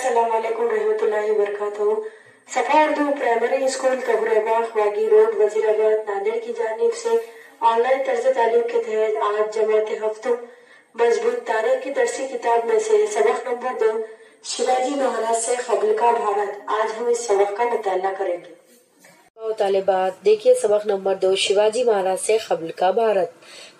अस्सलाम वालेकुम रहमतुल्लाहि व बरकातहू। सफा Urdu primary school कबूरबाग वागी road Wazirabad Nanded की जानिब से ऑनलाइन तर्ज तालीम के तहत आज जमात हफ्तों मजबूत तारीख की दरसी किताब में से सबक नंबर 2 शिवाजी महाराज से कबल का भारत। आज हम इस सबक का मुताला करेंगे। तालिबात देखिए सबक नंबर 2 शिवाजी महाराज से कबल का भारत।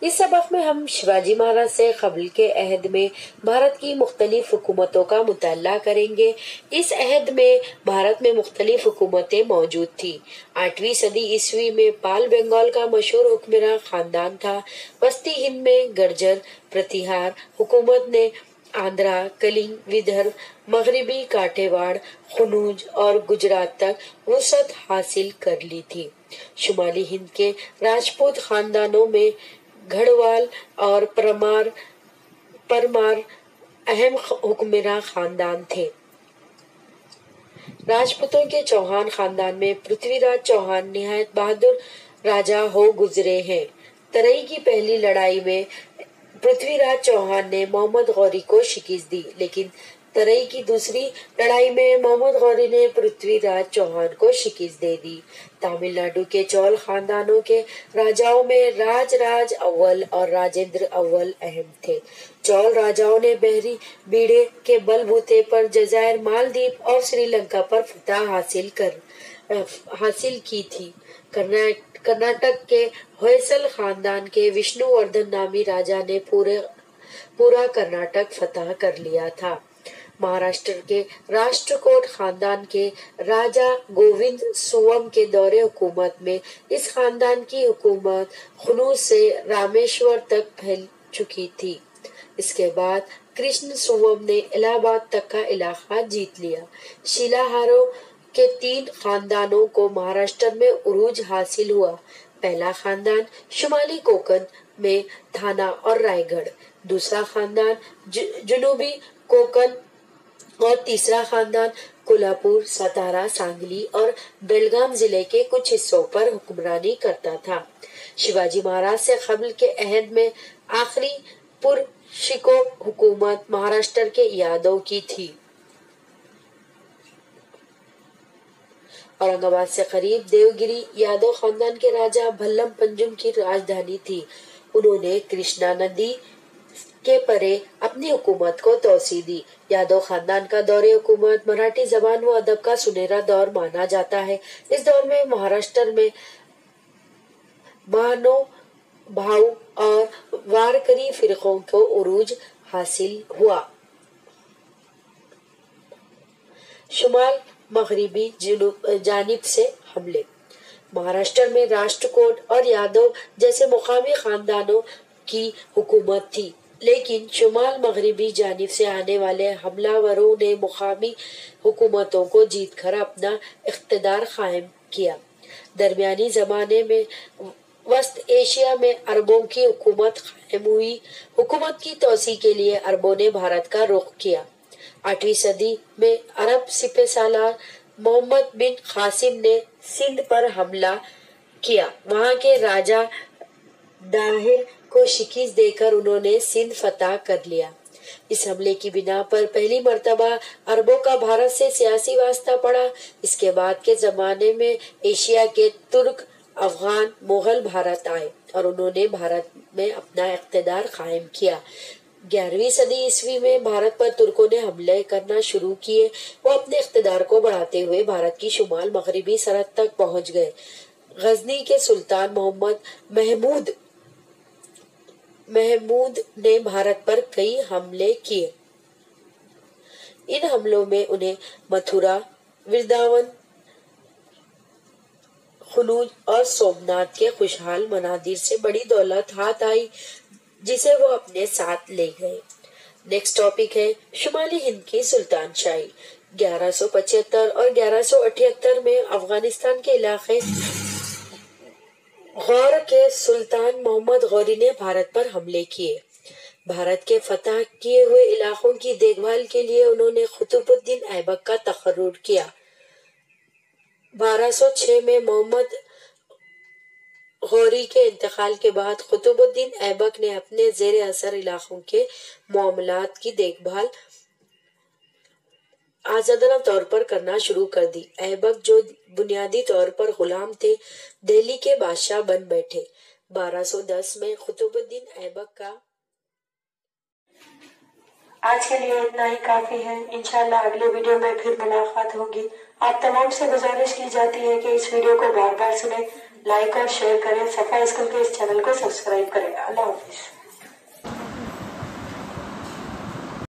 इस सबक में हम शिवाजी महाराज से कबल के अहद में भारत की मुख्तलिफ हुकूमतों का मुताला करेंगे। इस अहद में भारत में मुख्तलिफ हुकूमतें मौजूद थी। 8वीं सदी ईस्वी में पाल बंगाल का मशहूर हुक्मरान खानदान था। वस्ती हिंद में गर्जर प्रतिहार हुकूमत ने आंध्रा, कलिंग, विदर्भ, मगरबी काठेवाड़, कनौज और गुजरात तक वसअत हासिल कर ली थी। शुमाली हिंद के राजपूत खानदानों में गढ़वाल और परमार अहम हुक्मरान खानदान थे। राजपूतों के चौहान खानदान में पृथ्वीराज चौहान निहायत बहादुर राजा हो गुजरे हैं। तराई की पहली लड़ाई में पृथ्वीराज चौहान ने मोहम्मद गौरी को शिकस्त दी, लेकिन तराई की दूसरी लड़ाई में मोहम्मद गौरी ने पृथ्वीराज चौहान को शिकस्त दे दी। तमिलनाडु के चौल खानदानों के राजाओं में राज अव्वल और राजेंद्र अव्वल अहम थे। चौल राजाओं ने बहरी बीड़े के बलबूते पर जजायर, मालदीव और श्रीलंका पर फतह हासिल की थी। कर्नाटक के होयसल खानदान के विष्णुवर्धन नामी राजा ने पूरा कर्नाटक फतह कर लिया था। महाराष्ट्र के राष्ट्रकूट खानदान के राजा गोविंद सुवम के दौरे हुकूमत में इस खानदान की हुकूमत खनूज से रामेश्वर तक फैल चुकी थी। इसके बाद कृष्ण सुवम ने इलाहाबाद तक का इलाका जीत लिया। शिलाहारों के 3 खानदानों को महाराष्ट्र में उरूज हासिल हुआ। पहला खानदान शुमाली कोंकण में थाना और रायगढ़, दूसरा खानदान जनूबी कोंकण और तीसरा खानदान कोल्हापुर, सतारा, सांगली और बेलगाम जिले के कुछ हिस्सों पर हुक्मरानी करता था। शिवाजी महाराज से कबल के अहद में आखिरी पुरशिको हुकूमत महाराष्ट्र के यादव की थी। औरंगाबाद से करीब देवगिरी यादव खानदान के राजा भल्लम पंजुम की राजधानी थी। उन्होंने कृष्णा नदी के परे अपनी हुकूमत को तोसी दी। यादव खानदान का दौरे हुकूमत मराठी जबान व अदब का सुनहरा दौर माना जाता है। इस दौर में महाराष्ट्र में बहनों, भाऊ और वारकरी फिरकों को उरूज हासिल हुआ। शुमाल मगरबी जानिब से हमले। महाराष्ट्र में राष्ट्रकूट और यादव जैसे मुकामी खानदानों की हुकूमत थी, लेकिन शुमाल मगरबी जानिब से आने वाले हमलावरों ने मुकामी हुकूमतों को जीतकर अपना इख्तिदार कायम किया। दरमियानी जमाने में वस्त एशिया में अरबों की हुकूमत कायम हुई। हुकूमत की तोसी के लिए अरबों ने भारत का रुख किया। 8वीं सदी में अरब सिपहसालार मोहम्मद बिन कासिम ने सिंध पर हमला किया। वहां के राजा दाहिर को शिकस्त देकर उन्होंने सिंध फतह कर लिया। इस हमले की बिना पर पहली मर्तबा अरबों का भारत से सियासी वास्ता पड़ा। इसके बाद के जमाने में एशिया के तुर्क, अफगान, मुगल भारत आए और उन्होंने भारत में अपना इख्तिदार कायम किया। 11वीं सदी ईस्वी में भारत पर तुर्कों ने हमले करना शुरू किए। वो अपने इख्तिदार को बढ़ाते हुए भारत की शुमाल मगरबी सरहद तक पहुंच गए। गजनी के सुल्तान महमूद ने भारत पर कई हमले किए। इन हमलों में उन्हें मथुरा, वृंदावन, कनौज और सोमनाथ के खुशहाल मनादिर से बड़ी दौलत हाथ आई, जिसे वो अपने साथ ले गए। नेक्स्ट टॉपिक है शुमाली हिंद की सुल्तानशाही। 1175 और 1178 में अफगानिस्तान के इलाके गौर के सुल्तान मोहम्मद गौरी ने भारत पर हमले किए। भारत के फतह किए हुए इलाकों की देखभाल के लिए उन्होंने कुतुबुद्दीन ऐबक का तकर्रुर किया। 1206 में मोहम्मद गौरी के इंतकाल के बाद कुतुबुद्दीन ऐबक ने अपने जेर असर इलाकों के मामलात की देखभाल آزادانہ طور پر کرنا شروع کر دی۔ ایبک جو بنیادی طور پر غلام تھے دہلی کے بادشاہ بن بیٹھے۔ 1210 میں قطب الدین ایبک کا آج کے لیے اتنا ہی کافی ہے۔ انشاءاللہ اگلے ویڈیو میں پھر ملاقات ہوگی۔ آپ تمام سے گزارش کی جاتی ہے کہ اس ویڈیو کو بار بار سنیں، لائک اور شیئر کریں، صفا اسکول کے اس چینل کو سبسکرائب کریں۔ اللہ حافظ۔